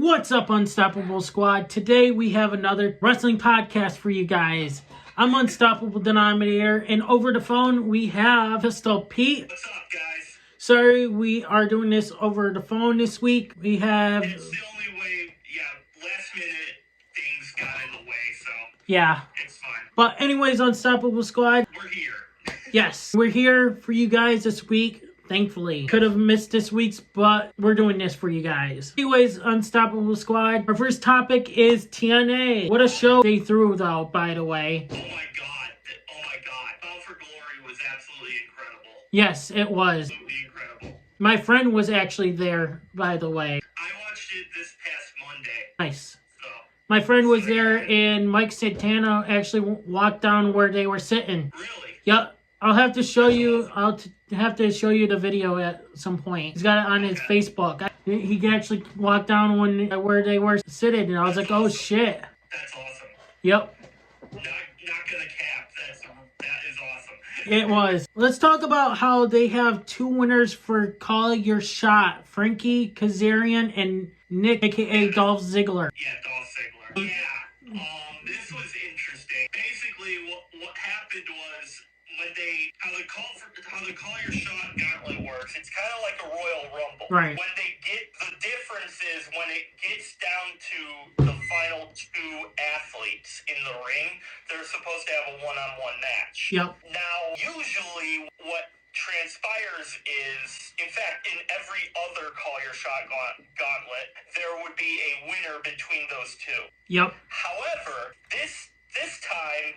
What's up, Unstoppable Squad? Today we have another wrestling podcast for you guys. I'm Unstoppable Denominator, and over the phone we have Pistol Pete. What's up, guys? Sorry, we are doing this over the phone this week. We have... It's the only way, last minute things got in the way, so... Yeah. It's fine. But anyways, Unstoppable Squad. We're here. Yes, we're here for you guys this week. Thankfully. Could have missed this week's, but we're doing this for you guys. Anyways, Unstoppable Squad, our first topic is TNA. What a show they threw, though, by the way. Oh my god. All for Glory was absolutely incredible. Yes, it was. Absolutely incredible. My friend was actually there, by the way. I watched it this past Monday. Nice. So, My friend was there, and Mike Santana actually walked down where they were sitting. really? Yep. I'll have to show you. Have to show you the video at some point. He's got it on his Facebook. He actually walked down where they were sitting, and I was like, "Oh shit!" That's awesome. Yep, Not gonna cap. That is awesome. it was. Let's talk about how they have two winners for Call Your Shot: Frankie Kazarian and Nick, aka Dolph Ziggler. Yeah, Dolph Ziggler. Yeah. This was interesting. Basically, what happened was how the Call Your Shot gauntlet works. It's kind of like a Royal Rumble. Right. When they get the difference is when it gets down to the final two athletes in the ring, they're supposed to have a one-on-one match. Yep. Now, usually what transpires is, in fact, in every other Call Your Shot gauntlet, there would be a winner between those two. Yep. However, this time,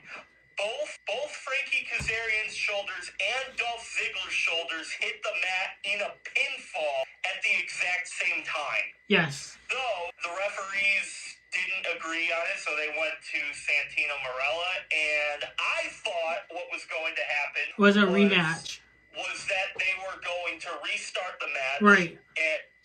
both Frankie Kazarian's shoulders and Dolph Ziggler's shoulders hit the mat in a pinfall at the exact same time. Yes. Though the referees didn't agree on it, so they went to Santino Marella, and I thought what was going to happen Was a rematch. Was that they were going to restart the match. Right.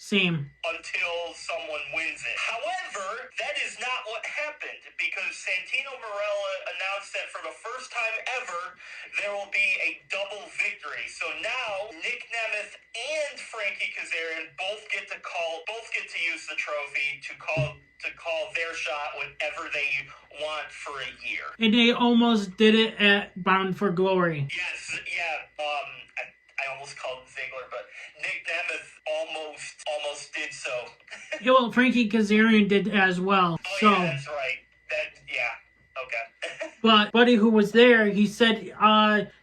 Same. Until someone wins it. However, that is not what happened, because Santino Marella announced that for the first time ever, there will be a double victory. So now, Nick Nemeth and Frankie Kazarian both get to use the trophy to call their shot whenever they want for a year. And they almost did it at Bound for Glory. Yes, yeah. I almost called him Ziggler, but Nick Nemeth almost did so. Yeah, well, Frankie Kazarian did as well. Oh, so, yeah, that's right. Okay. But Buddy, who was there, he said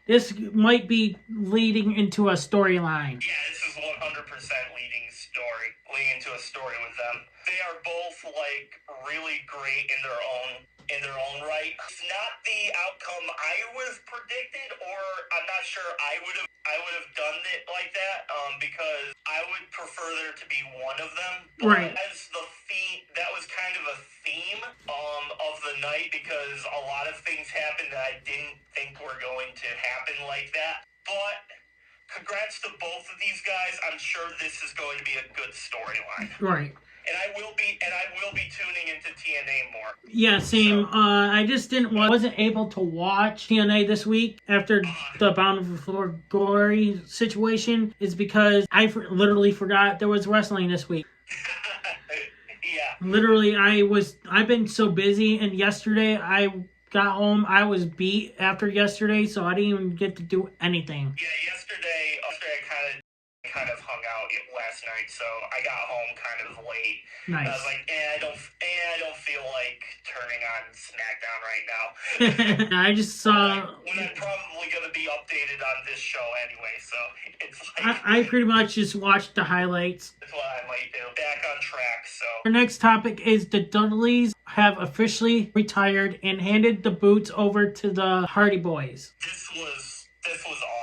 this might be leading into a storyline. Yeah, this is 100% leading into a story with them. They are both really great in their own right. It's not the outcome I would have predicted, or I'm not sure I would have done it like that, because I would prefer there to be one of them. But right. As the theme, that was kind of a theme of the night, because a lot of things happened that I didn't think were going to happen like that. But congrats to both of these guys. I'm sure this is going to be a good storyline. Right. And I will be tuning into TNA more. Yeah, same. So, I just wasn't able to watch TNA this week after the Bound for Glory situation, is because I literally forgot there was wrestling this week. yeah. Literally, I've been so busy, and yesterday I got home, I was beat after yesterday, so I didn't even get to do anything. Yeah, yesterday I kind of hung out last night, so I got home kind of late. Nice. I was like, I don't feel like turning on SmackDown right now. I just saw... when I'm probably going to be updated on this show anyway, so it's like... I pretty much just watched the highlights. That's what I might do. Back on track, so... Our next topic is the Dudleys have officially retired and handed the boots over to the Hardy Boys. This was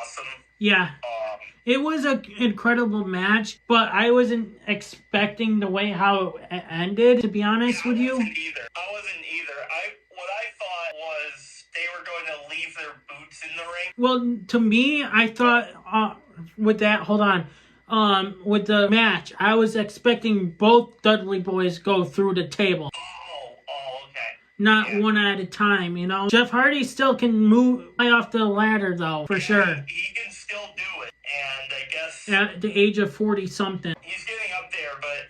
awesome. Yeah. It was an incredible match, but I wasn't expecting the way how it ended, to be honest with you. I wasn't either. What I thought was they were going to leave their boots in the ring. Well, to me, I thought with the match, I was expecting both Dudley boys go through the table. Oh, okay. Not one at a time, you know. Jeff Hardy still can move high off the ladder, though, for sure. He can still do it, and I guess... At the age of 40-something. He's getting up there, but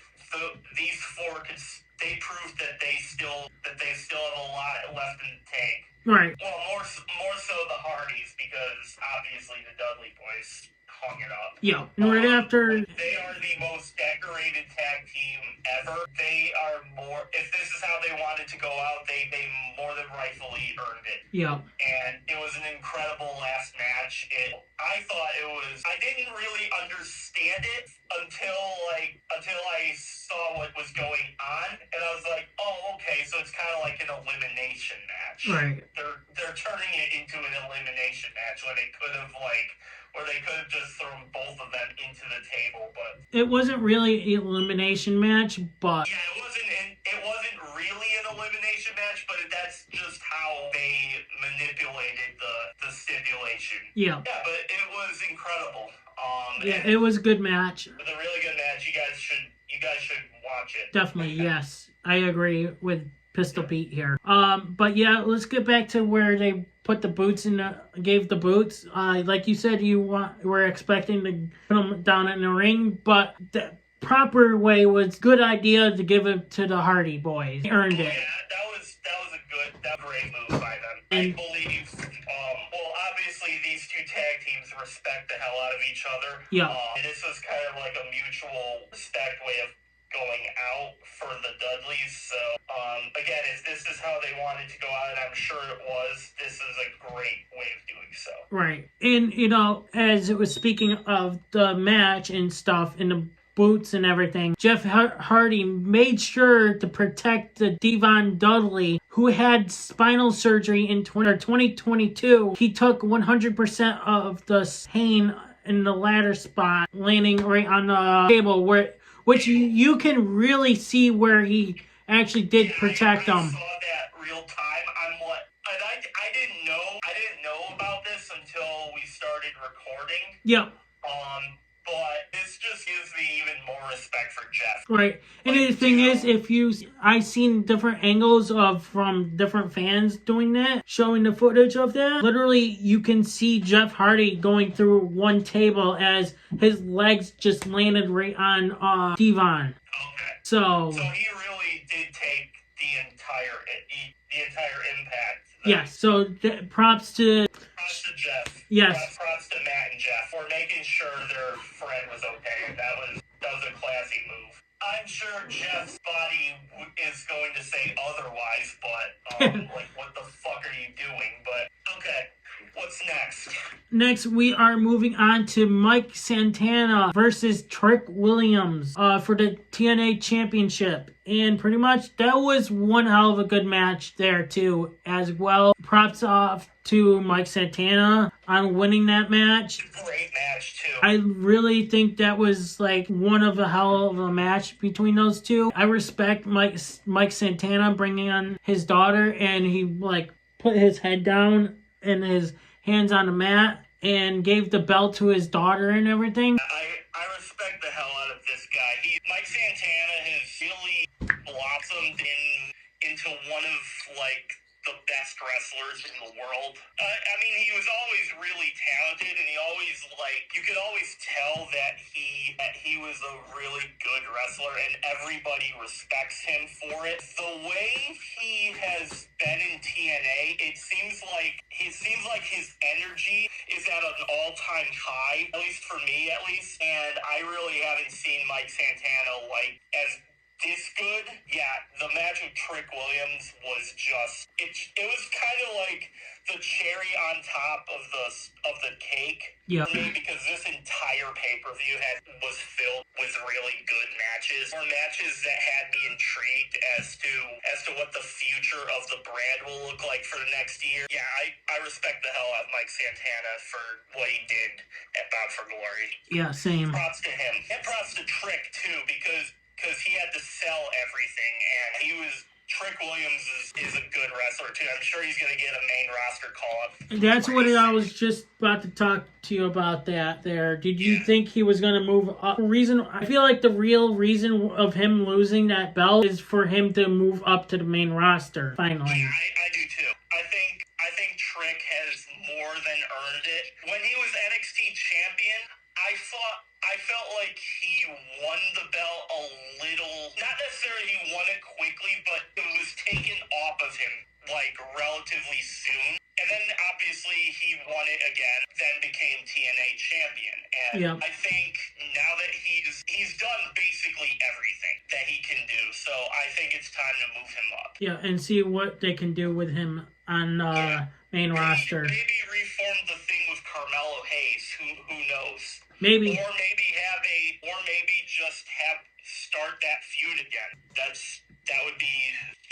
these four could they proved that they still have a lot left in the tank. Right. Well, more so the Hardys, because obviously the Dudley boys hung it up. Yeah, and right after... They are the most decorated tag team ever. They are more... If this is how they wanted to go out, they more than rightfully earned it. Yeah. And it was an incredible last match. I thought it was... I didn't really understand it until I saw what was going on, and I was like, oh, okay, so it's kind of like an elimination match. Right. They're turning it into an elimination match when they could have just thrown both of them into the table, but it wasn't really an elimination match, but yeah, it wasn't really an elimination match, but that's just how they manipulated the stipulation. Yeah. Yeah, but it was incredible. Yeah, it was a good match. It was a really good match. You guys should watch it. Definitely, yes. I agree with Pistol Pete here. But yeah, let's get back to where they put the boots in, gave the boots. Like you said, were expecting to put them down in the ring, but the proper way was good idea to give it to the Hardy boys. They earned it. Yeah, that was a great move by them. I believe, well, obviously these two tag teams respect the hell out of each other. Yeah. And this was kind of like a mutual respect way of going out for the Dudleys. So, again, if this is how they wanted to go out, and I'm sure it was, this is a great way of doing so. Right. And, as it was speaking of the match and stuff, and the boots and everything, Jeff Hardy made sure to protect the D-Von Dudley, who had spinal surgery in 2022. He took 100% of the pain in the ladder spot, landing right on the table, which you can really see where he actually did protect him. I saw that real time. I didn't know about this until we started recording. Yep. But this just gives me even more respect for Jeff. Right. And the thing is, I've seen different angles from different fans doing that, showing the footage of that. Literally, you can see Jeff Hardy going through one table as his legs just landed right on D-Von. Okay. So he really did take the entire impact. Yes. So props to Jeff. Yes. Props to Matt and Jeff for making sure their friend was okay. That was a classy move. I'm sure Jeff's body is going to say otherwise, but like, what the fuck are you doing? But okay, what's next? Next, we are moving on to Mike Santana versus Trick Williams for the TNA Championship. And pretty much that was one hell of a good match there too as well. Props off to Mike Santana on winning that match. Great match too. I really think that was like one of a hell of a match between those two. I respect Mike Santana bringing on his daughter, and he like put his head down and his hands on the mat and gave the belt to his daughter and everything. I respect the hell out of this guy. Mike Santana has really blossomed into one of like the best wrestlers in the world. I mean, he was always really talented, and you could always tell that he was a really good wrestler, and everybody respects him for it. The way he has been in TNA, it seems like his energy is at an all-time high, at least for me, and I really haven't seen Mike Santana like as this good. Yeah, the match with Trick Williams was just it was kind of like the cherry on top of the cake. Yeah. For me, because this entire pay-per-view was filled with really good matches, or matches that had me intrigued as to what the future of the brand will look like for the next year. Yeah, I respect the hell out of Mike Santana for what he did at Bound for Glory. Yeah, same. Props to him. And props to Trick too, because he had to sell everything, and Trick Williams is a good wrestler too. I'm sure he's going to get a main roster call-up. That's what I was just about to talk to you about that there. Did you think he was going to move up? I feel like the real reason of him losing that belt is for him to move up to the main roster, finally. Yeah, I do too. I think Trick has more than earned it. When he was NXT champion, I I felt like he won the belt a little, not necessarily he won it quickly, but it was taken off of him like relatively soon. And then obviously he won it again, then became TNA champion. And I think now that he's done basically everything that he can do, so I think it's time to move him up. Yeah, and see what they can do with him on main roster. Maybe reform the thing with Carmelo Hayes. Who knows? Maybe. Or maybe just start that feud again. That would be,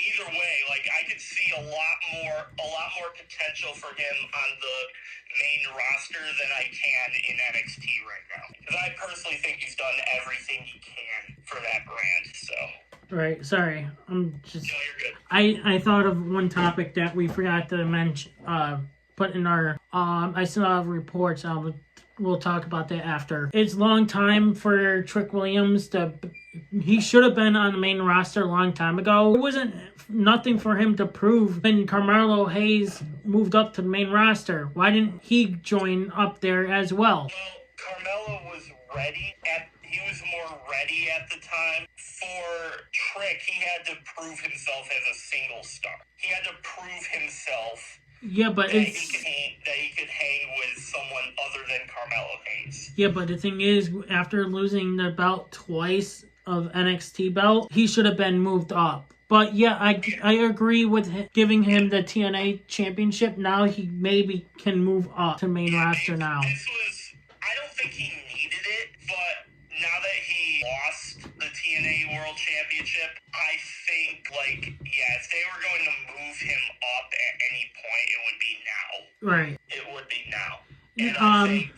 either way, like I could see a lot more potential for him on the main roster than I can in NXT right now. Because I personally think he's done everything he can for that brand, so. Right, sorry. I'm just... No, you're good. I thought of one topic that we forgot to mention, put in our... I saw reports, we'll talk about that after. It's a long time for Trick Williams to... He should have been on the main roster a long time ago. It wasn't nothing for him to prove when Carmelo Hayes moved up to the main roster. Why didn't he join up there as well? Well, Carmelo was ready. He was more ready at the time. For Trick, he had to prove himself as a single star. He had to prove himself... Yeah, but that he could hang with someone other than Carmelo Hayes. Yeah, but the thing is, after losing the belt twice of NXT belt, he should have been moved up. But yeah, I agree with giving him the TNA championship. Now he maybe can move up to main roster now. I don't think he needed it, but now that he lost the TNA World Championship, I think, if they were going to move him up at any point, it would be now. Right. It would be now. And I think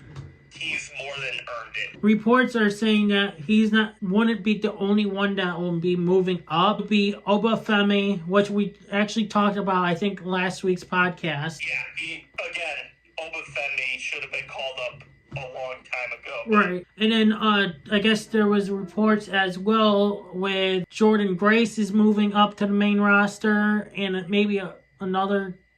he's more than earned it. Reports are saying that wouldn't be the only one that will be moving up. It would be Obafemi, which we actually talked about, I think, last week's podcast. Yeah, Obafemi should have been called up a long time ago. Right. And then I guess there was reports as well with Jordan Grace is moving up to the main roster, and maybe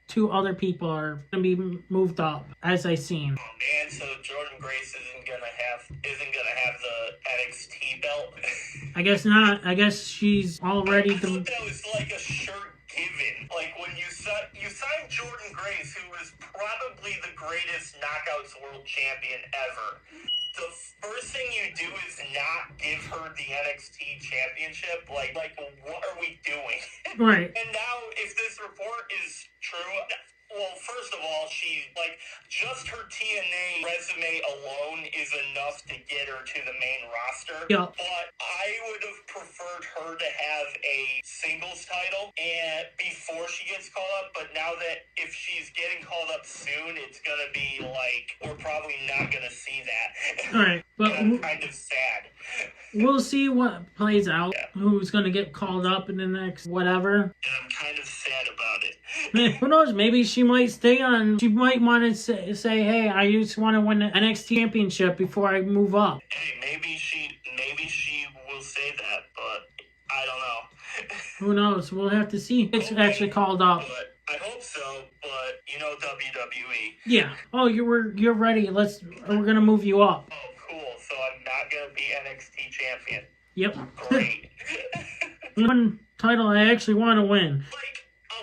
two other people are going to be moved up, as I seen. Oh man, so Jordan Grace isn't gonna have the NXT belt. I guess not. I guess she's already. I thought that was like a shirt given. Like when you signed Jordan Grace, who was probably the greatest Knockouts World Champion ever. The first thing you do is not give her the NXT championship. Like what are we doing? Right. And now, if this report is true, well, first of all, just her TNA resume alone is enough to get her to the main roster. Yeah. But I would have preferred her to have a singles title and before she gets called up. But now that if she's getting called up soon, it's going to be we're probably not going to see that. All right. But I'm kind of sad. We'll see what plays out. Yeah. Who's going to get called up in the next whatever. And I'm kind of sad about it. Who knows? Maybe she might stay on. She might want to say, hey, I just want to win the NXT championship before I move up. Hey, maybe she will say that, but I don't know. Who knows? We'll have to see. It's actually called up. But I hope so, but WWE. Yeah. Oh, you're ready. We're gonna move you up. Oh, cool. So I'm not gonna be NXT champion. Yep. Great. One title I actually want to win.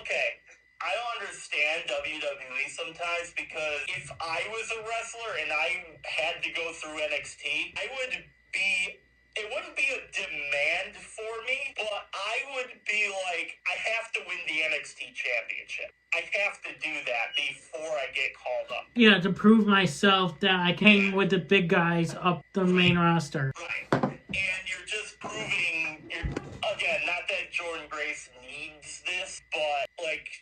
Okay. I don't understand WWE sometimes because if I was a wrestler and I had to go through NXT, it wouldn't be a demand for me, but I would be like, I have to win the NXT championship. I have to do that before I get called up. Yeah, to prove myself that I came with the big guys up the main roster. Right. And you're just proving, again, not that Jordan Grace needs this, but,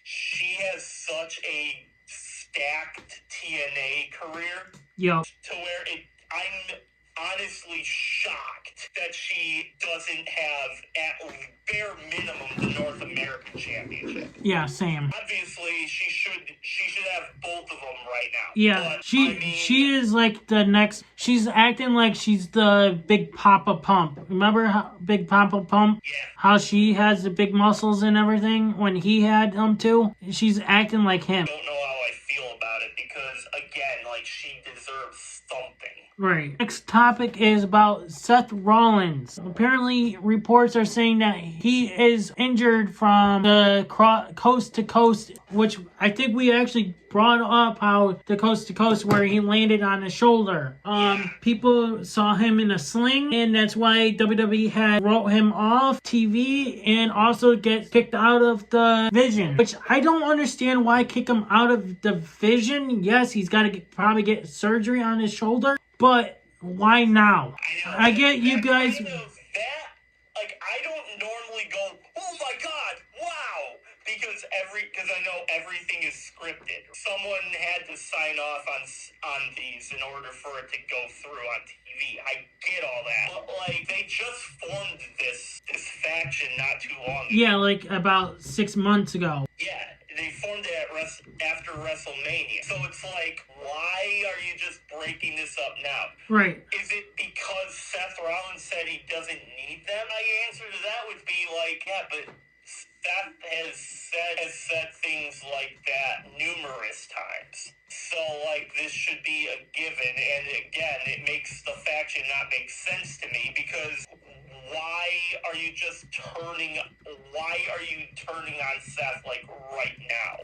she has such a stacked TNA career. Yeah. To where I'm honestly shocked that she doesn't have, at bare minimum, the North American Championship. Yeah, same. Obviously, she should have both of them right now. Yeah, but, she is like the next. She's acting like she's the Big Papa Pump. Remember how Big Papa Pump? Yeah. How she has the big muscles and everything when he had them too. She's acting like him. I don't know how I feel about it because, again, she deserves something. Right. Next topic is about Seth Rollins. Apparently, reports are saying that he is injured from the coast to coast, which I think we actually brought up how the coast to coast where he landed on his shoulder. People saw him in a sling, and that's why WWE had wrote him off TV and also get kicked out of the division, which I don't understand why kick him out of the division. Yes, he's got to probably get surgery on his shoulder. But why now? I get you guys. I don't normally go, oh my God, wow, because I know everything is scripted. Someone had to sign off on these in order for it to go through on TV. I get all that, but they just formed this faction not too long ago. Yeah, about 6 months ago. Yeah. They formed it after WrestleMania. So it's why are you just breaking this up now? Right. Is it because Seth Rollins said he doesn't need them? My answer to that would be yeah, but Seth has said things like that numerous times. So, this should be a given. And again, it makes the faction not make sense to me because why are you turning on Seth right now?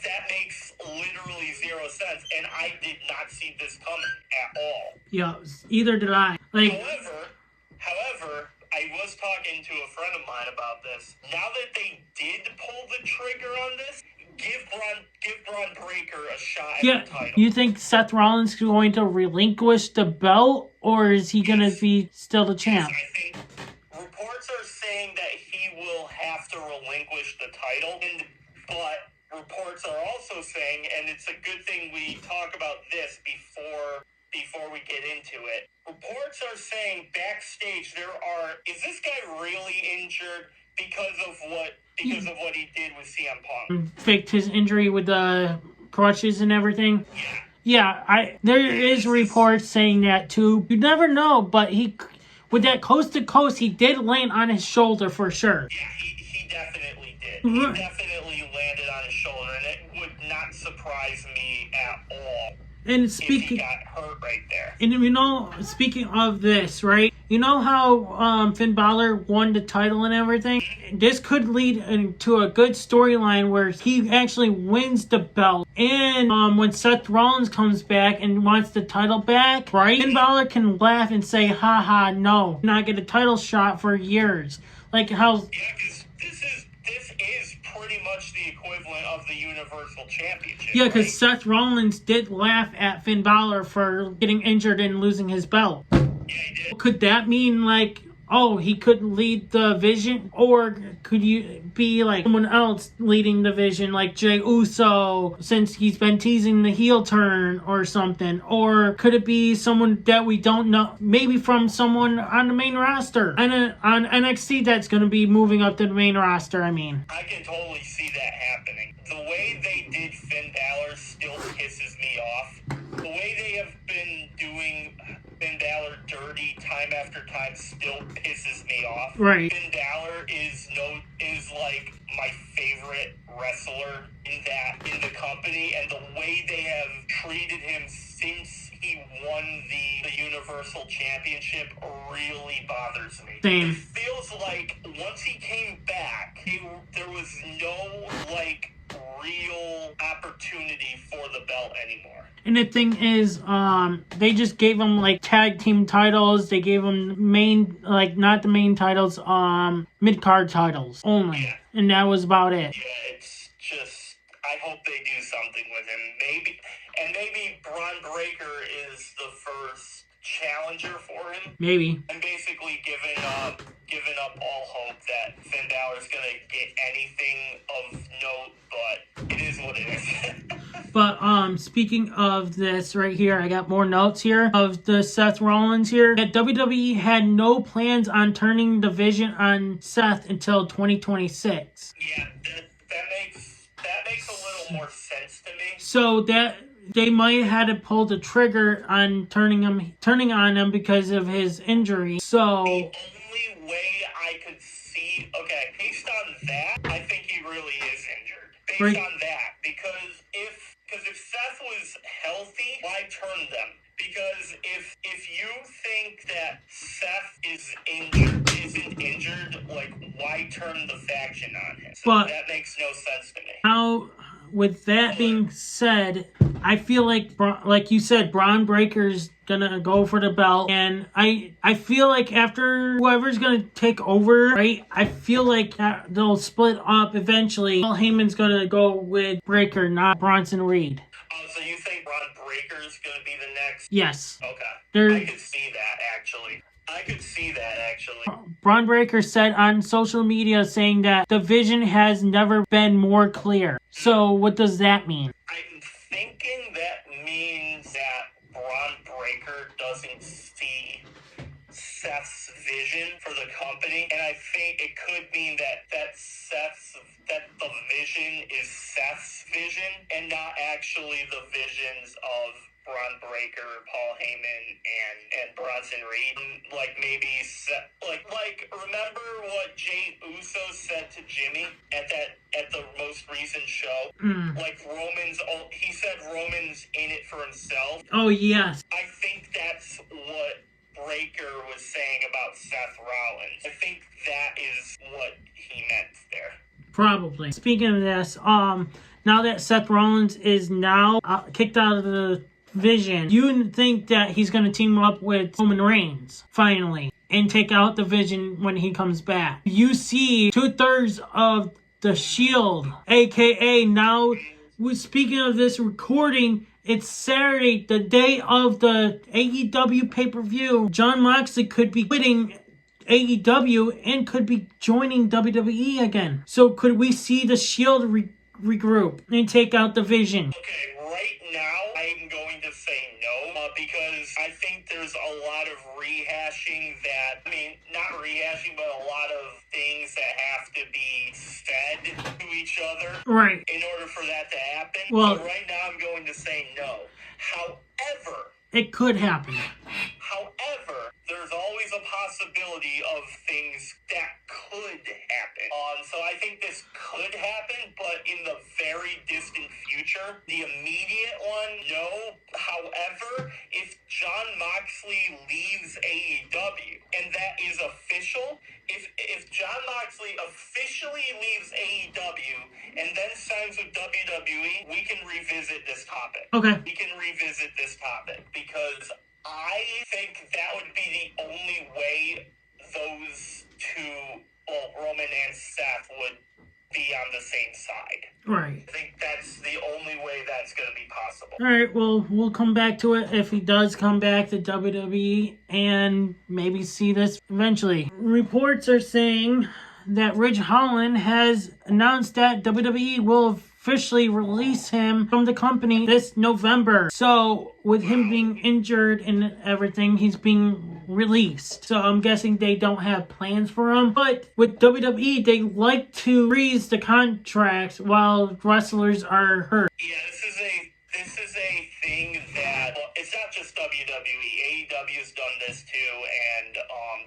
That makes literally zero sense, and I did not see this coming at all. Yeah, either did I. However, I was talking to a friend of mine about this. Now that they did pull the trigger on this, give Braun Breaker a shot at the title. You think Seth Rollins is going to relinquish the belt, or is he going to be still the champ? Yes, I think reports are saying that he will have to relinquish the title, but reports are also saying, and it's a good thing we talk about this before we get into it. Reports are saying backstage is this guy really injured because of what he did with CM Punk? Faked his injury with the crutches and everything? Yeah. Yeah, there is reports saying that too. You never know, but with that coast to coast, he did land on his shoulder for sure. Yeah, he definitely did. He definitely landed on his shoulder, and it would not surprise me at all. And if he got hurt right there. And speaking of this, right? You know how Finn Balor won the title and everything? This could lead into a good storyline where he actually wins the belt. And when Seth Rollins comes back and wants the title back, right? Finn Balor can laugh and say, haha, no, not get a title shot for years. Yeah, because this is pretty much the equivalent of the Universal Championship. Yeah, because Seth Rollins did laugh at Finn Balor for getting injured and losing his belt. Yeah, he did. Could that mean he couldn't lead the division? Or could you be someone else leading the division, like Jey Uso, since he's been teasing the heel turn or something? Or could it be someone that we don't know, maybe from someone on the main roster, on NXT that's going to be moving up to the main roster, I mean? I can totally see that happening. The way they did Finn Balor still pisses me off. The way they have been doing Finn Balor dirty time after time still pisses me off. Right. Finn Balor is my favorite wrestler in the company, and the way they have treated him since he won the Universal Championship really bothers me. Same. It feels like once he came back, there was no real opportunity for the belt anymore. And the thing is, they just gave him tag team titles. They gave him not the main titles, mid-card titles only. Yeah. And that was about it. Yeah, it's just, I hope they do something with him. Maybe Braun Breaker is the first challenger for him. Maybe. I'm basically giving up all hope that Finn Balor's gonna get anything of note, but it is what it is. But speaking of this right here, I got more notes here of the Seth Rollins here. That WWE had no plans on turning the division on Seth until 2026. Yeah, that makes a little more sense to me. So that they might have to pull the trigger on turning on him because of his injury. So the only way I could see, based on that, I think he really is injured. Based on that, because if Seth was healthy, why turn them? Because if vision on him. So But that makes no sense to me. How, with that being said, I feel like you said, Braun Breaker's gonna go for the belt, and I feel like after whoever's gonna take over, right? I feel like they'll split up eventually. Paul Heyman's gonna go with Breaker, not Bronson Reed. Oh, so you think Braun Breaker's gonna be the next? Yes. Okay. I could see that actually. Braun Breaker said on social media saying that the vision has never been more clear. So what does that mean? I'm thinking that means that Braun Breaker doesn't see Seth's vision for the company, and I think it could mean that the vision is Seth's vision and not actually the visions of Braun Breaker, Paul Heyman, and Bronson Reed. Like maybe like remember what Jey Uso said to Jimmy at the most recent show? Like he said Roman's in it for himself. Oh yes. I think that's what Breaker was saying about Seth Rollins. I think that is what he meant there. Probably. Speaking of this, now that Seth Rollins is now kicked out of the vision, you think that he's going to team up with Roman Reigns finally and take out the vision when he comes back. You see 2/3 of the Shield, aka now, speaking of this recording, it's Saturday, the day of the AEW pay-per-view. Jon Moxley could be quitting AEW and could be joining WWE again. So could we see the Shield regroup and take out the vision? Okay, right now I'm going to say no, because I think there's a lot of rehashing not rehashing, but a lot of things that have to be said to each other. Right. In order for that to happen. Well, so right now I'm going to say no. However, it could happen. However, there's always a possibility of things that could happen. So I think this could happen, but in the very distant future. The immediate one, no. However, if Jon Moxley leaves AEW, and that is official, if Jon Moxley officially leaves AEW and then signs with WWE, we can revisit this topic. Okay. We can revisit this topic because I think that would be the only way those two, Roman and Seth, would be on the same side. Right. I think that's the only way that's going to be possible. All right, well, we'll come back to it if he does come back to WWE and maybe see this eventually. Reports are saying that Ridge Holland has announced that WWE will officially release him from the company this November. So with him being injured and everything, he's being released. So I'm guessing they don't have plans for him. But with WWE, they like to freeze the contracts while wrestlers are hurt. Yeah, this is a thing that, it's not just WWE. AEW has done this too, and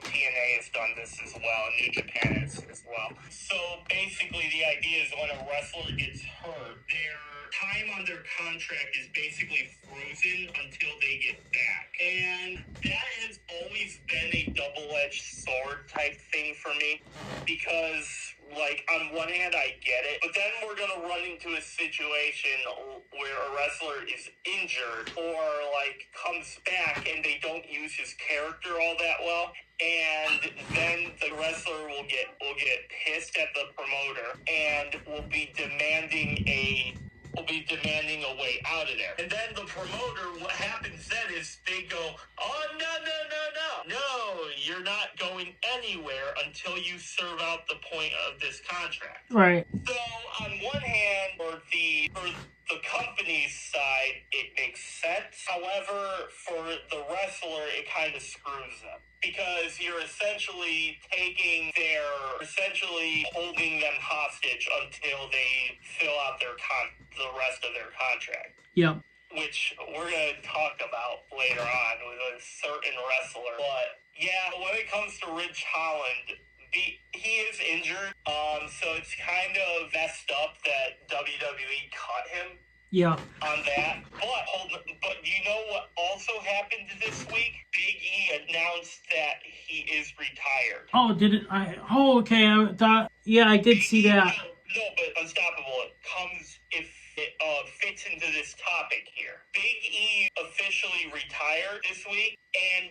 TNA has done this as well, and New Japan has as well. So basically the idea is when a wrestler gets hurt, their time on their contract is basically frozen until they get back. And that has always been a double-edged sword type thing for me, because like, on one hand, I get it, but then we're going to run into a situation where a wrestler is injured or, like, comes back and they don't use his character all that well, and then the wrestler will get pissed at the promoter and will be demanding a way out of there. And then the promoter, what happens then is they go, oh, no, you're not going anywhere until you serve out the point of this contract. Right. So on one hand, for the company's side, it makes sense. However, for the wrestler, it kind of screws them. Because you're essentially holding them hostage until they fill out the rest of their contract. Yep. Which we're going to talk about later on with a certain wrestler. But yeah, when it comes to Ridge Holland, he is injured. So it's kind of messed up that WWE cut him. Yeah. On that, but do you know what also happened this week? Big E announced that he is retired. Oh, did it? Okay. I thought. Yeah, I did see that. No, but Unstoppable. It fits into this topic here. Big E officially retired this week, and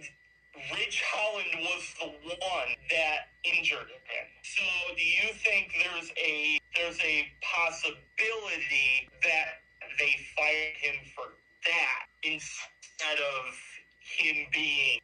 Ridge Holland was the one that injured him. So, do you think there's a possibility that they fired him for that instead of him being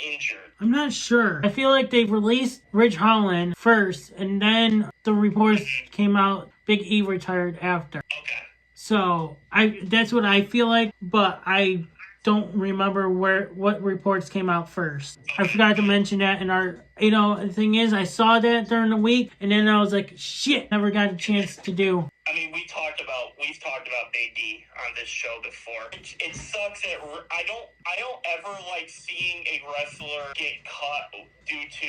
injured? I'm not sure. I feel like they released Ridge Holland first, and then the reports came out. Big E retired after. Okay. So that's what I feel like, but I don't remember what reports came out first. I forgot to mention that in our, the thing is, I saw that during the week, and then I was like, shit, never got a chance to do. I mean, we've talked about Big E on this show before. It sucks that I don't ever like seeing a wrestler get cut due to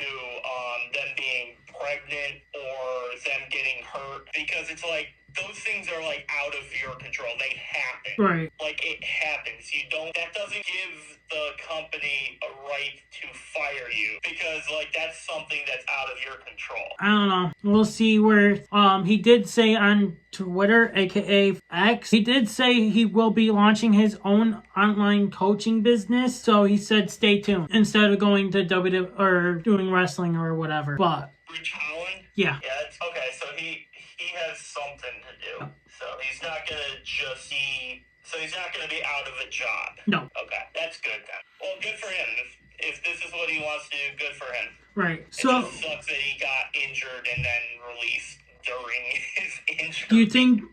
them being pregnant or them getting hurt, because it's like those things are like out of your control. They happen. Right. Like, it happens. That doesn't give the company a right to fire you, because like that's something that's out of your control. I don't know. We'll see where he did say on Twitter, aka X, he did say he will be launching his own online coaching business. So he said stay tuned instead of going to WWE or doing wrestling or whatever. But Ridge Holland? Yeah. Yeah, okay, so he has something to do. So he's not gonna be out of a job. No. Okay, that's good then. Well, good for him. If this is what he wants to do, good for him. Right. It So just sucks that he got injured and then released during his injury.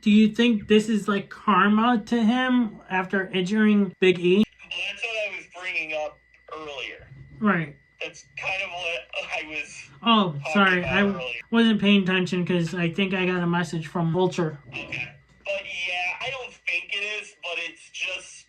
do you think this is like karma to him after injuring Big E? Well, that's what I was bringing up earlier. Right. That's kind of what I was. Oh, sorry. I earlier. wasn't paying attention because I think I got a message from Vulture. Okay. But yeah, I don't think it is, but it's just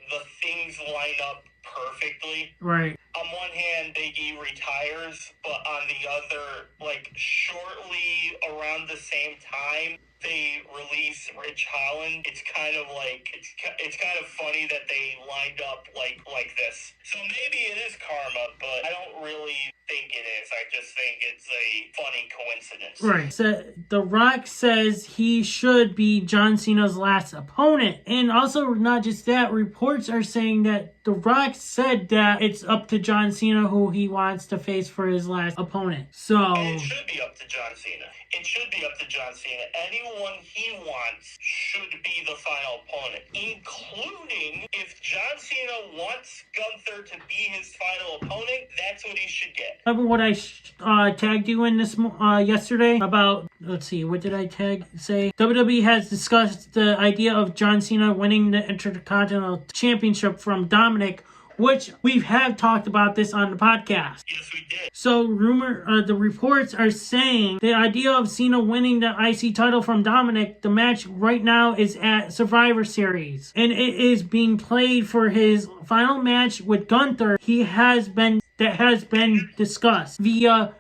the things line up perfectly. Right. On one hand, Big E retires, but on the other, like, shortly around the same time, they release Ridge Holland. It's kind of like, it's kind of funny that they lined up like this. So maybe it is karma, but I don't really think it is. I just think it's a funny coincidence. Right. So The Rock says he should be John Cena's last opponent. And also, not just that, reports are saying that The Rock said that it's up to John Cena who he wants to face for his last opponent. So And it should be up to John Cena. It should be up to John Cena. Anyone he wants should be the final opponent, including if John Cena wants Gunther to be his final opponent, that's what he should get. remember what I tagged you in this yesterday about, let's see, what did I say? WWE has discussed the idea of John Cena winning the Intercontinental Championship from Dominic, which we have talked about this on the podcast. Yes, we did. So the reports are saying the idea of Cena winning the IC title from Dominic, the match right now is at Survivor Series. And it is being played for his final match with Gunther. That has been discussed via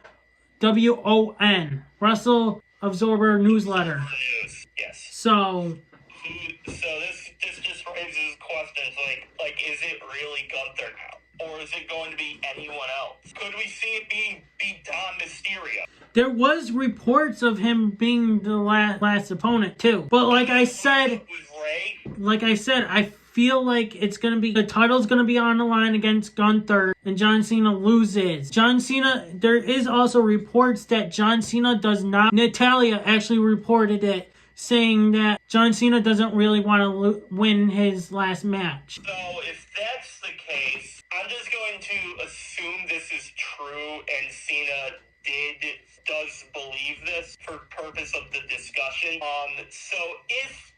WON, Wrestle Absorber newsletter. Yes. So this just raises questions like is it really Gunther now? Or is it going to be anyone else? Could we see it be Dom Mysterio? there was reports of him being the last opponent too. But like I said, I feel like the title's gonna be on the line against Gunther and John Cena loses. There is also reports that John Cena does not. Natalia actually reported it, saying that John Cena doesn't really want to win his last match. So if that's the case, I'm just going to assume this is true and Cena does believe this for purpose of the discussion. So if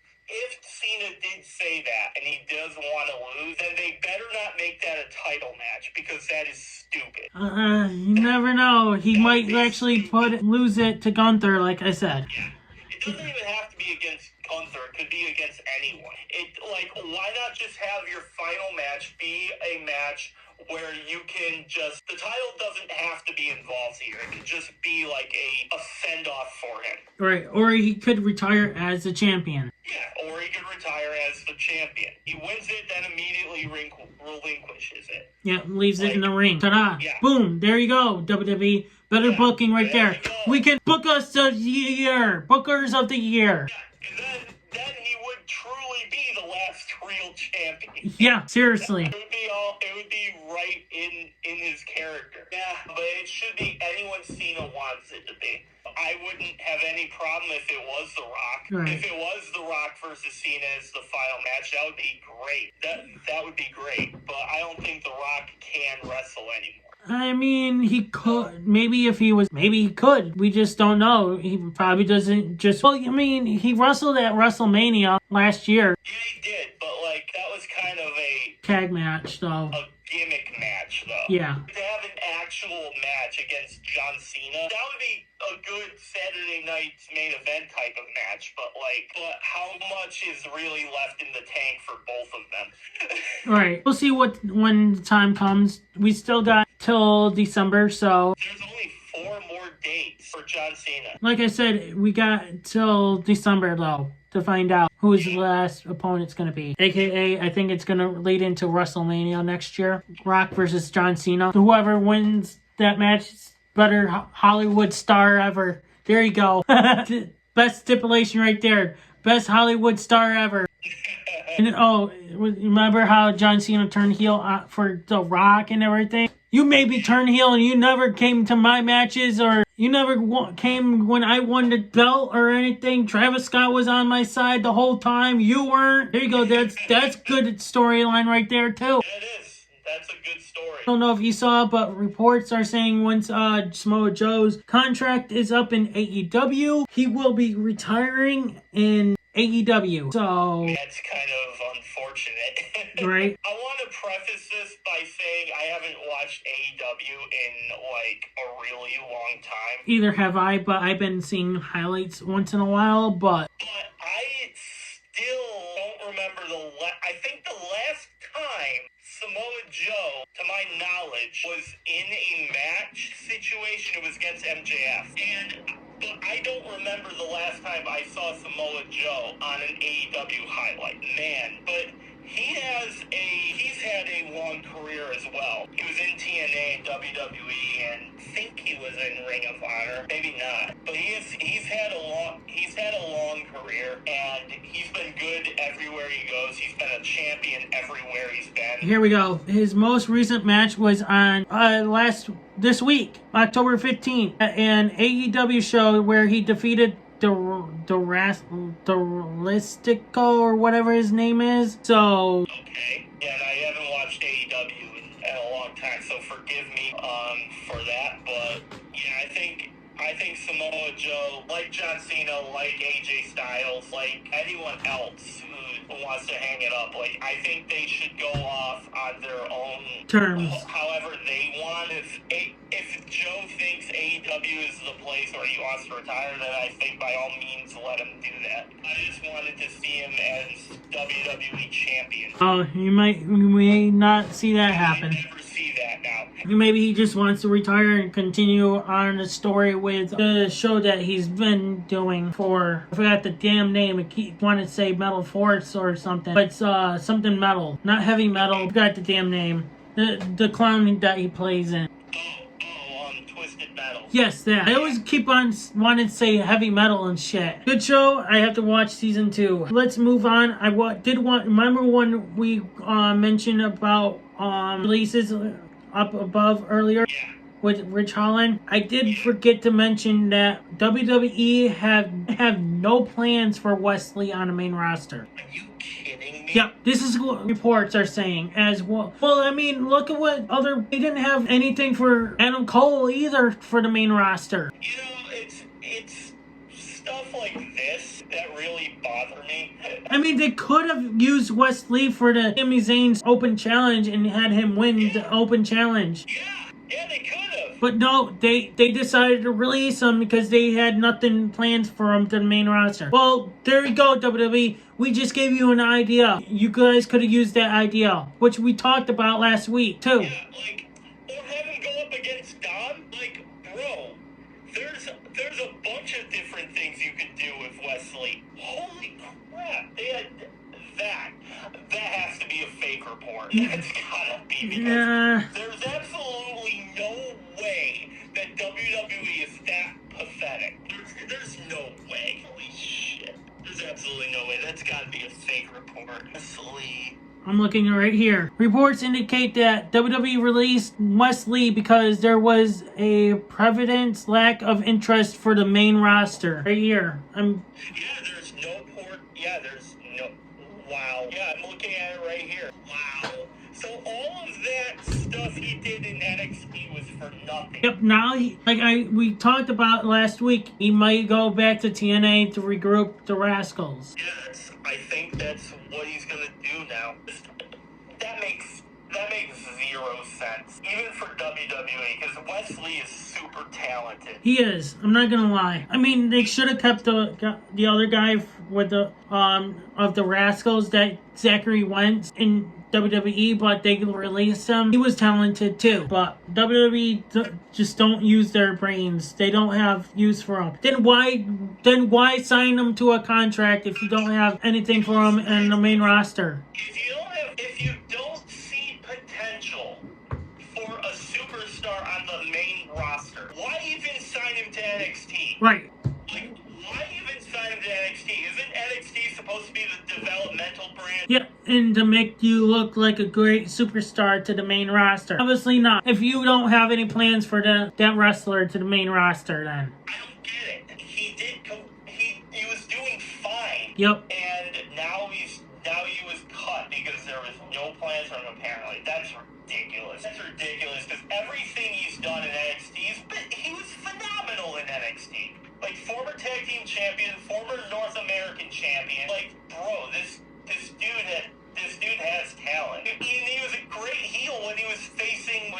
Cena did say that and he does want to lose, then they better not make that a title match, because that is stupid. You never know. He might actually lose it to Gunther, like I said. Yeah. It doesn't even have to be against Gunther. It could be against anyone. Why not just have your final match be a match where you can the title doesn't have to be involved here. It could just be like a send-off for him. Right, or he could retire as a champion. Yeah, or he could retire as the champion. He wins it, then immediately relinquishes it. Yeah, leaves it in the ring. Ta-da! Yeah. Boom! There you go, WWE. Better booking right there. We can book us of the year. Bookers of the year. Yeah, and then he would truly be the last real champion. Yeah, seriously. It would be right in his character. Yeah, but it should be anyone Cena wants it to be. I wouldn't have any problem if it was The Rock. Right. If it was The Rock versus Cena as the final match, that would be great. That would be great. But I don't think The Rock can wrestle anymore. I mean, he could. Maybe if he was, maybe he could. We just don't know. He probably doesn't just. Well, I mean, he wrestled at WrestleMania last year. Yeah, he did, but like that was kind of a tag match, though. A gimmick match, though. Yeah. To have an actual match against John Cena, that would be a good Saturday night's main event type of match. But how much is really left in the tank for both of them? Right. We'll see when the time comes. We still got till December, so. There's only 4 more dates for John Cena. Like I said, we got till December, though, to find out who his last opponent's going to be. AKA, I think it's going to lead into WrestleMania next year. Rock versus John Cena. Whoever wins that match is better Hollywood star ever. There you go. Best stipulation right there. Best Hollywood star ever. And remember how John Cena turned heel for The Rock and everything? You made me turn heel and you never came to my matches, or you never came when I won the belt or anything. Travis Scott was on my side the whole time. You weren't. There you go. That's good storyline right there, too. Yeah, it is. That's a good story. I don't know if you saw, but reports are saying once Samoa Joe's contract is up in AEW, he will be retiring in AEW. So that's kind of unfortunate. Right. I want to preface this by saying I haven't watched AEW in like a really long time. Either have I, but I've been seeing highlights once in a while, but I still don't remember I think the last time Samoa Joe, to my knowledge, was in a match situation, it was against MJF. But I don't remember the last time I saw Samoa Joe on an AEW highlight. Man, but he's had a long career as well. He was in TNA and WWE, and I think he was in Ring of Honor. Maybe not. But he's had a long career, and he's been good everywhere he goes. He's been a champion everywhere he's been. Here we go. His most recent match was on this week, October 15th, an AEW show where he defeated Listico or whatever his name is. So okay, yeah, and I haven't watched AEW in a long time, so forgive me for that. But yeah, I think Samoa Joe, like John Cena, like AJ Styles, like anyone else who wants to hang it up, like I think they should go off on their own terms, however they want. If Joe thinks AEW is the place where he wants to retire, then I think by all means let him do that. I just wanted to see him as WWE champion. Oh, you may not see that happen. I never see that now. Maybe he just wants to retire and continue on the story with the show that he's been doing for, I forgot the damn name. I wanted to say Metal Force or something. But it's something metal. Not heavy metal. I forgot the damn name. The clown that he plays in. Twisted Metal. Yes, that. I always keep on wanting to say heavy metal and shit. Good show. I have to watch season 2. Let's move on. Remember when we mentioned about releases up above earlier? Yeah. With Rich Holland? I did forget to mention that WWE have no plans for Wesley on the main roster. Are you kidding me? Yep, this is what reports are saying as well. Well, I mean, look at what they didn't have anything for Adam Cole either for the main roster. You know, it's stuff like this that really bother me. I mean, they could have used Wesley for the Sami Zayn's open challenge and had him win the open challenge. Yeah, they could have. But no, they decided to release him because they had nothing planned for him to the main roster. Well, there you go, WWE. We just gave you an idea. You guys could have used that idea, which we talked about last week, too. Yeah, or have him go up against Dom. Bro, there's a bunch of different things you could do with Wesley. Holy crap. Yeah, they had that. That has to be a fake report. That's gotta be, because there's absolutely no way that WWE is that pathetic. There's no way. Holy shit. There's absolutely no way. That's gotta be a fake report. Honestly. I'm looking right here. Reports indicate that WWE released Wesley because there was a prevalent lack of interest for the main roster. Right here. Yeah, there's no port. Yeah, there's no. Wow. Yeah, I'm looking at it right here. Wow. So all of that stuff he did in NXT was for nothing. Yep. Now, we talked about last week, he might go back to TNA to regroup the Rascals. Yeah, I think that's what he's gonna do now. That makes zero sense, even for WWE, because Wesley is super talented. He is. I'm not gonna lie. I mean, they should have kept the other guy with the of the Rascals, that Zachary Wentz in WWE, but they released him. He was talented too, but WWE just don't use their brains. They don't have use for him. Then why sign him to a contract if you don't have anything for him in the main roster? If you don't see potential for a superstar on the main roster, why even sign him to NXT? Right. Like, why even sign him to NXT? Isn't NXT supposed to be the developmental brand? Yeah, and to make you look like a great superstar to the main roster. Obviously not. If you don't have any plans for that wrestler to the main roster, then. I don't get it. He was doing fine. Yep. And now he was cut because there was no plans for him, apparently. That's ridiculous. That's ridiculous, because everything he's done in NXT, he was phenomenal in NXT. Like, former tag team champion, former North American champion. Like, bro, this dude has talent. He was a great heel when he was facing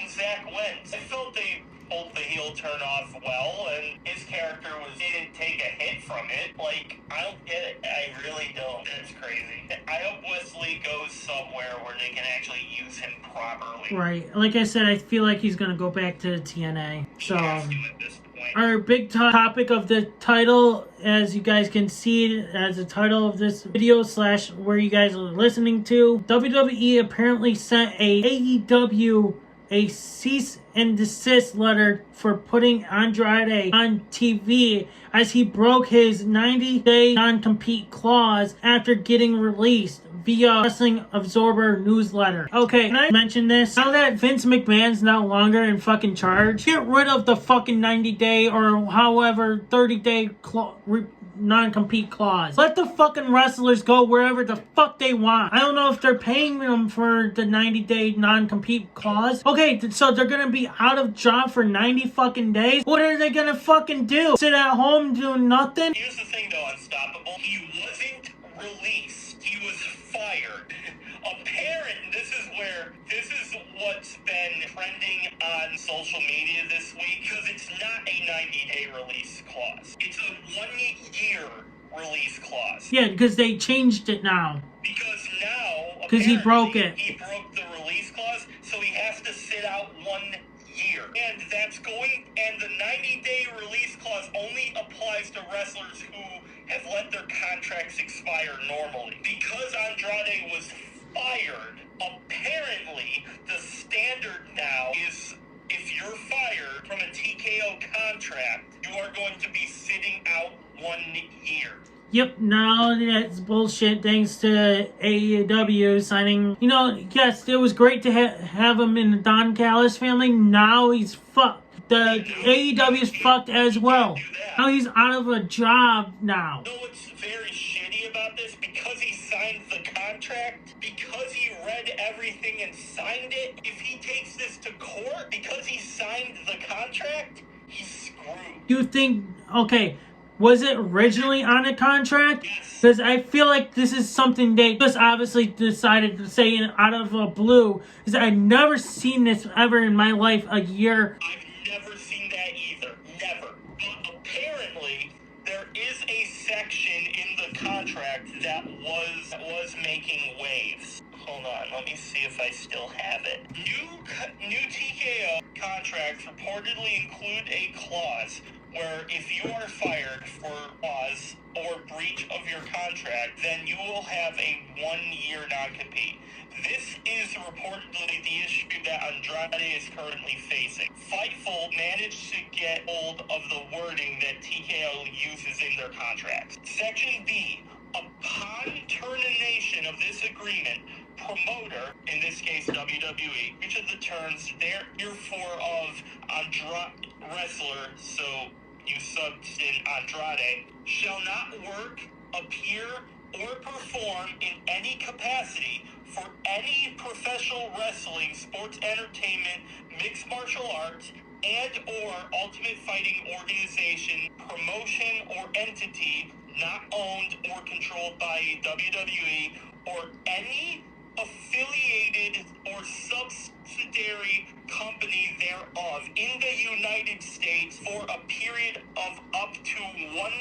Zach Wentz. I felt they pulled the heel turn off well, and his character didn't take a hit from it. Like, I don't get it. I really don't. That's crazy. I hope Wesley goes somewhere where they can actually use him properly. Right. Like I said, I feel like he's gonna go back to TNA. So. He has to at this point. Our big topic of the title, as you guys can see as the title of this video / where you guys are listening to, WWE apparently sent a AEW a cease and desist letter for putting Andrade on TV as he broke his 90-day non-compete clause after getting released via Wrestling Observer newsletter. Okay, can I mention this? Now that Vince McMahon's no longer in fucking charge, get rid of the fucking 90-day or however 30-day non-compete clause. Let the fucking wrestlers go wherever the fuck they want. I don't know if they're paying them for the 90-day non-compete clause. Okay, so they're gonna be out of job for 90 fucking days? What are they gonna fucking do? Sit at home doing nothing? Here's the thing though, Unstoppable. He wasn't released. He was fired. This is what's been trending on social media this week, because it's not a 90-day release clause. It's a 1-year release clause. Yeah, because they changed it now. Because now, because he broke it. He broke the release clause, so he has to sit out 1 year. And the 90-day release clause only applies to wrestlers who have let their contracts expire normally. Because Andrade was fired, apparently the standard now is if you're fired from a TKO contract, you are going to be sitting out 1 year. Yep, now that's bullshit thanks to AEW signing. You know, yes, it was great to have him in the Don Callis family. Now he's fucked. The AEW is fucked as well. Now he's out of a job now. You know what's very shitty about this? Because he signed the contract, because he read everything and signed it, if he takes this to court, because he signed the contract, he's screwed. You think, okay, was it originally on a contract? Yes. Because I feel like this is something they just obviously decided to say out of the blue. Because I've never seen this ever in my life, a year. I've never seen that either. Never. But apparently, there is a section in the contract that was making waves. Hold on, let me see if I still have it. New TKO contracts reportedly include a clause where if you are fired for cause or breach of your contract, then you will have a 1-year non-compete. This is reportedly the issue that Andrade is currently facing. Fightful managed to get hold of the wording that TKO uses in their contracts. Section B, upon termination of this agreement, promoter, in this case WWE, which of the terms therefore of wrestler, so you subbed in Andrade, shall not work, appear, or perform in any capacity for any professional wrestling, sports entertainment, mixed martial arts, and or ultimate fighting organization, promotion, or entity not owned or controlled by WWE or any affiliated or subsidiary company thereof in the United States for a period of up to 1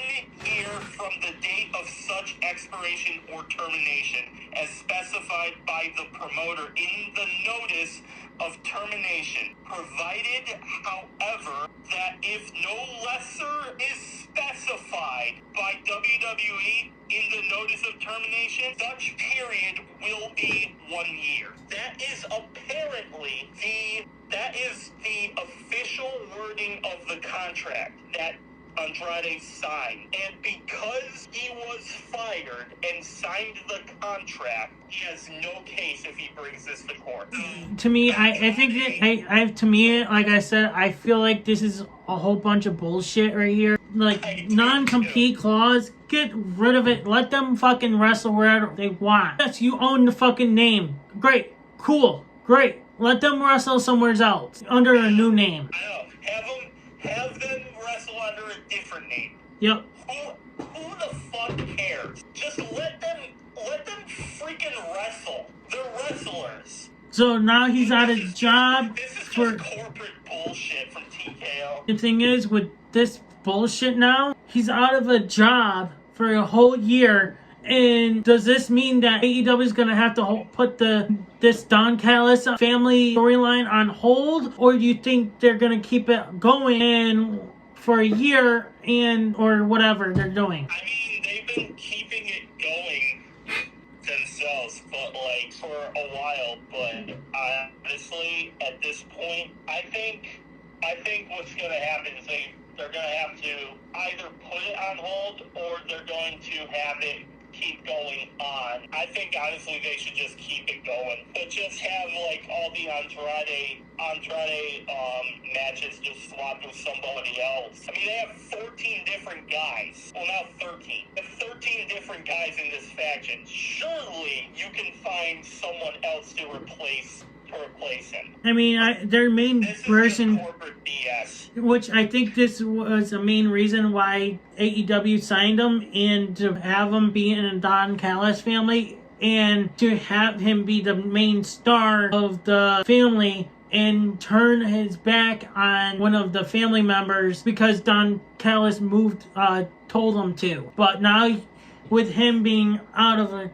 year from the date of such expiration or termination as specified by the promoter in the notice of termination, provided, however, that if no lesser is specified by WWE in the notice of termination, such period will be 1 year. That is apparently the official wording of the contract that Andrade signed. And because he was fired and signed the contract, he has no case if he brings this to court. To me, I think that to me, like I said, I feel like this is a whole bunch of bullshit right here. Like, non-compete clause, get rid of it. Let them fucking wrestle wherever they want. Yes, you own the fucking name. Great. Cool. Great. Let them wrestle somewhere else under a new name. I know. Have them wrestle under a different name. Yep. Who the fuck cares? Just let them freaking wrestle. They're wrestlers. So now he's out of job. This is just corporate bullshit from TKO. The thing is, with this bullshit now, he's out of a job for a whole year. And does this mean that AEW is going to have to put this Don Callis family storyline on hold? Or do you think they're going to keep it going and for a year or whatever they're doing? I mean, they've been keeping it going themselves, but like for a while. But honestly, at this point, I think what's going to happen is they're going to have to either put it on hold or they're going to have it keep going on. I think honestly they should just keep it going, but just have like all the Andrade matches just swapped with somebody else. I mean, they have 14 different guys. Well, now 13. They have 13 different guys in this faction. Surely you can find someone else to replace him. I mean, their main person, corporate BS. Which I think this was the main reason why AEW signed him, and to have him be in a Don Callis family, and to have him be the main star of the family and turn his back on one of the family members because Don Callis told him to. But now, with him being out of a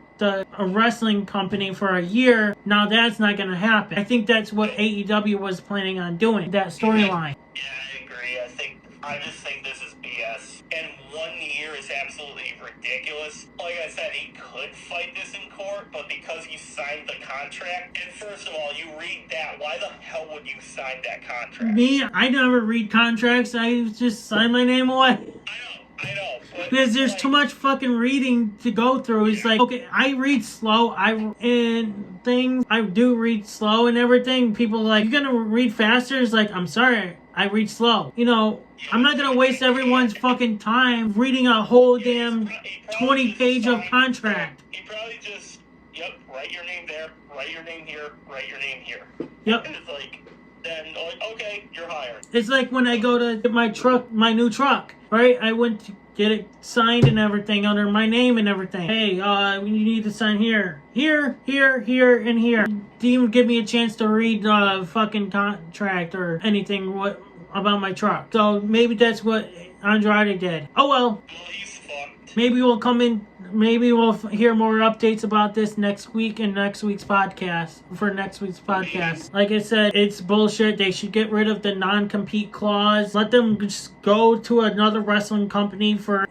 wrestling company for a year, now that's not going to happen. I think that's what AEW was planning on doing, that storyline. Yeah, I agree. I just think this is BS. And 1 year is absolutely ridiculous. Like I said, he could fight this in court, but because he signed the contract, and first of all, you read that, why the hell would you sign that contract? Me, I never read contracts. I just sign my name away. I know. Because there's too much fucking reading to go through. It's like, okay, I read slow. I do read slow and everything. People are like, you're gonna read faster? It's like, I'm sorry, I read slow. You know, I'm not gonna waste everyone's fucking time reading a whole damn 20-page of contract. He probably just, write your name there, write your name here, write your name here. Yep. And it's like, then, okay, you're hired. It's like when I go to get my new truck, right? I went to get it signed and everything under my name and everything. Hey, you need to sign here, and here. Didn't even give me a chance to read the fucking contract or anything about my truck. So maybe that's what Andrade did. Oh well. Well, he's fucked. Maybe we'll come in. Maybe we'll hear more updates about this next week in next week's podcast. Like I said, it's bullshit. They should get rid of the non-compete clause. Let them just go to another wrestling company for,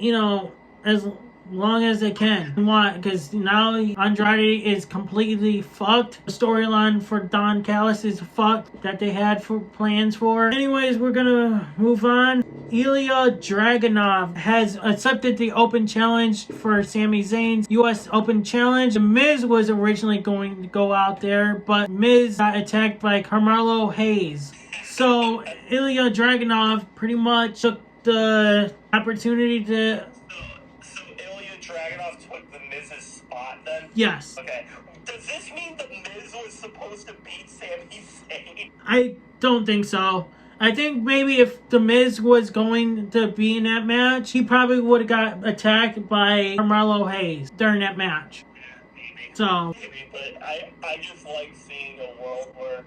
as long as they can. Why? Because now Andrade is completely fucked. The storyline for Don Callis is fucked that they had for plans for. Anyways, we're gonna move on. Ilya Dragunov has accepted the open challenge for Sami Zayn's U.S. Open Challenge. The Miz was originally going to go out there, but Miz got attacked by Carmelo Hayes. So Ilya Dragunov pretty much took the opportunity to... So Ilya Dragunov took the Miz's spot then? Yes. Okay. Does this mean the Miz was supposed to beat Sami Zayn? I don't think so. I think maybe if The Miz was going to be in that match, he probably would have got attacked by Carmelo Hayes during that match. Yeah, maybe. So, Maybe, but I just like seeing a world where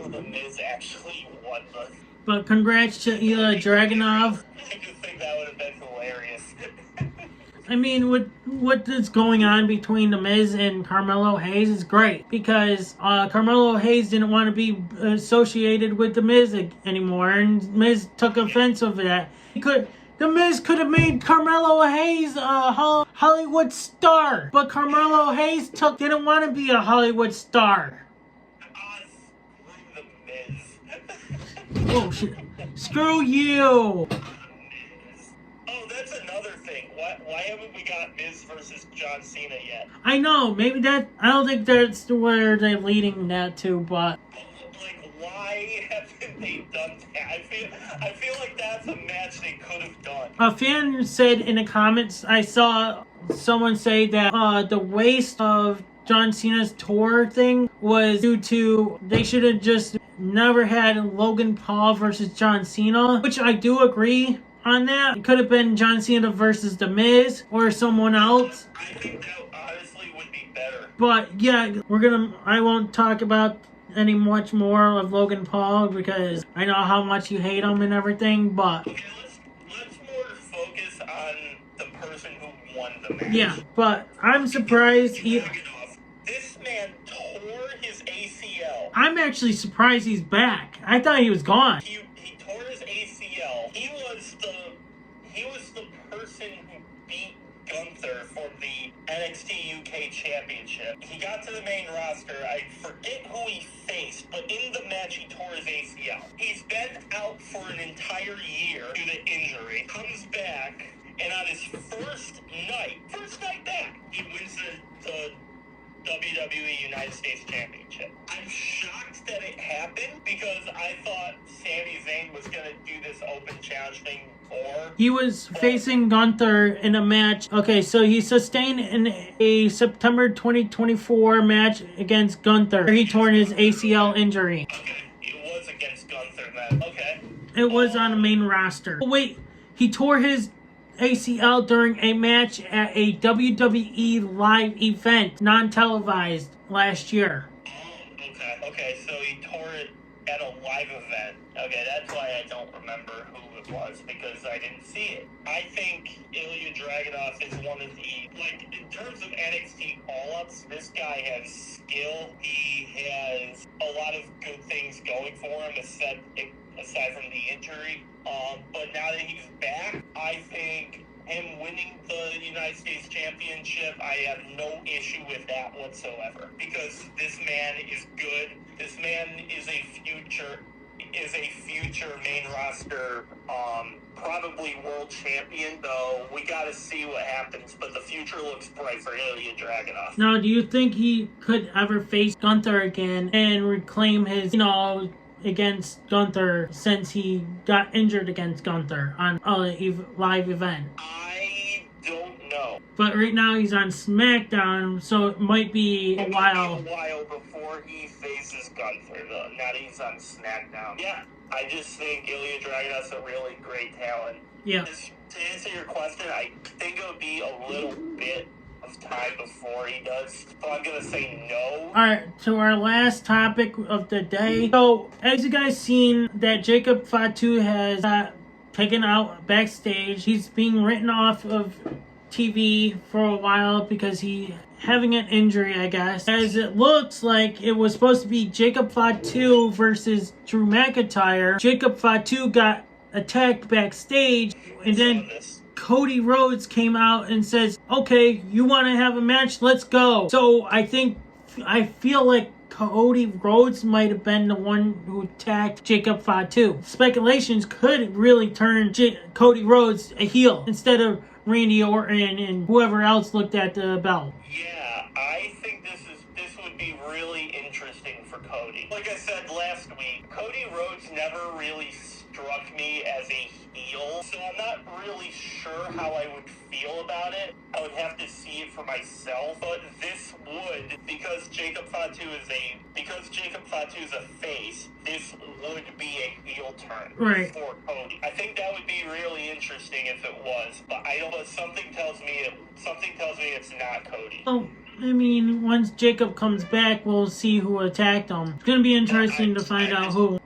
The Miz actually won the... but congrats to Ilya Dragunov. I just think that would have been hilarious. I mean, what is going on between The Miz and Carmelo Hayes is great because Carmelo Hayes didn't want to be associated with The Miz anymore, and Miz took offense of that. The Miz could have made Carmelo Hayes a Hollywood star, but Carmelo Hayes didn't want to be a Hollywood star. Screw The Miz. Oh shit! Screw you! Oh, that's another thing. Why haven't we got Miz versus John Cena yet? I know, maybe that... I don't think that's where they're leading that to, but... Like, why haven't they done that? I feel like that's a match they could have done. A fan said in the comments, I saw someone say that the waste of John Cena's tour thing was due to... They should have just never had Logan Paul versus John Cena, which I do agree on that. It could have been John Cena versus The Miz or someone else. I think that honestly would be better. But yeah, I won't talk about much more of Logan Paul because I know how much you hate him and everything, but... Okay, let's more focus on the person who won the match. Yeah, but I'm surprised This man tore his ACL. I'm actually surprised he's back. I thought he was gone. He tore his ACL. He was the person who beat Gunther for the NXT UK Championship. He got to the main roster. I forget who he faced, but in the match he tore his ACL. He's been out for an entire year due to injury. Comes back, and on his first night back, he wins the WWE United States Championship. I'm shocked that it happened because I thought Sami Zayn was going to do this open challenge thing before. He was facing Gunther in a match. Okay, so he sustained in a September 2024 match against Gunther. He tore his ACL injury. Okay, it was against Gunther then. Okay. It was on the main roster. Oh, wait, he tore his ACL during a match at a WWE live event, non-televised, last year. Oh, okay, so he tore it at a live event. Okay, that's why I don't remember who it was, because I didn't see it. I think Ilya Dragunov is one of the, in terms of NXT call-ups, this guy has skill. He has a lot of good things going for him, aside from the injury. But now that he's back, I think him winning the United States Championship, I have no issue with that whatsoever. Because this man is good. This man is a future main roster, probably world champion, though we gotta see what happens, but the future looks bright for Ilya Dragunov. Now, do you think he could ever face Gunther again and reclaim his, against Gunther since he got injured against Gunther on a live event? I don't know. But right now he's on SmackDown, so it might be a while. Might be a while before he faces Gunther, though. Now that he's on SmackDown. Yeah, I just think Ilya Dragunov's a really great talent. Yeah. To answer your question, I think it would be a little bit of time before he does, so I'm gonna say no. Alright, so our last topic of the day. So, as you guys seen, that Jacob Fatu has taken out backstage. He's being written off of TV for a while because he having an injury, I guess. As it looks like it was supposed to be Jacob Fatu versus Drew McIntyre. Jacob Fatu got attacked backstage, and then Cody Rhodes came out and says, okay, you want to have a match? Let's go. So I feel like Cody Rhodes might have been the one who attacked Jacob Fatu. Speculations could really turn Cody Rhodes a heel instead of Randy Orton and whoever else looked at the belt. Yeah, I think this would be really interesting for Cody. Like I said last week, Cody Rhodes never really struck me as a heel, so I'm not really sure how I would feel about it. I would have to see it for myself, but this would, because Jacob Fatu is a face, this would be a heel turn for Cody. I think that would be really interesting if it was, but something tells me it's not Cody. Oh, I mean, once Jacob comes back, we'll see who attacked him. It's gonna be interesting to find out who.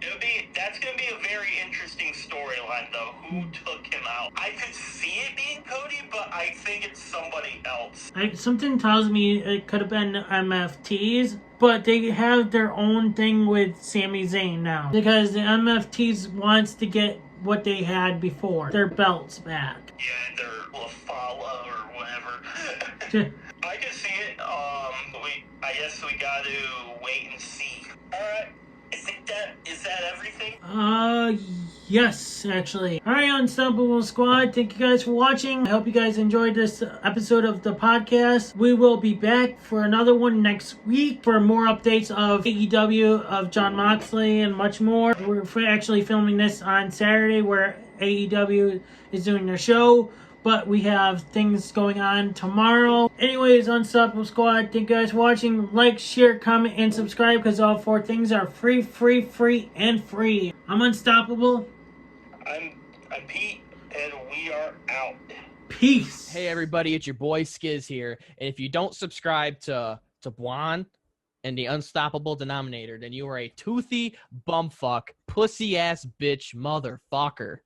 That's gonna be a very interesting storyline, though. Who took him out? I could see it being Cody, but I think it's somebody else. Something tells me it could have been MFTs, but they have their own thing with Sami Zayn now because the MFTs wants to get what they had before, their belts back. Yeah, their Lafala or whatever. I can see it. I guess we got to wait and see. All right. Is that everything? Yes, actually. All right, Unstoppable Squad. Thank you guys for watching. I hope you guys enjoyed this episode of the podcast. We will be back for another one next week for more updates of AEW, of Jon Moxley, and much more. We're actually filming this on Saturday where AEW is doing their show, but we have things going on tomorrow. Anyways, Unstoppable Squad, thank you guys for watching. Like, share, comment, and subscribe because all 4 things are free, and free. I'm Unstoppable. I'm Pete, and we are out. Peace. Hey, everybody, it's your boy Skiz here. And if you don't subscribe to Blonde and the Unstoppable Denominator, then you are a toothy bumfuck, pussy-ass bitch motherfucker.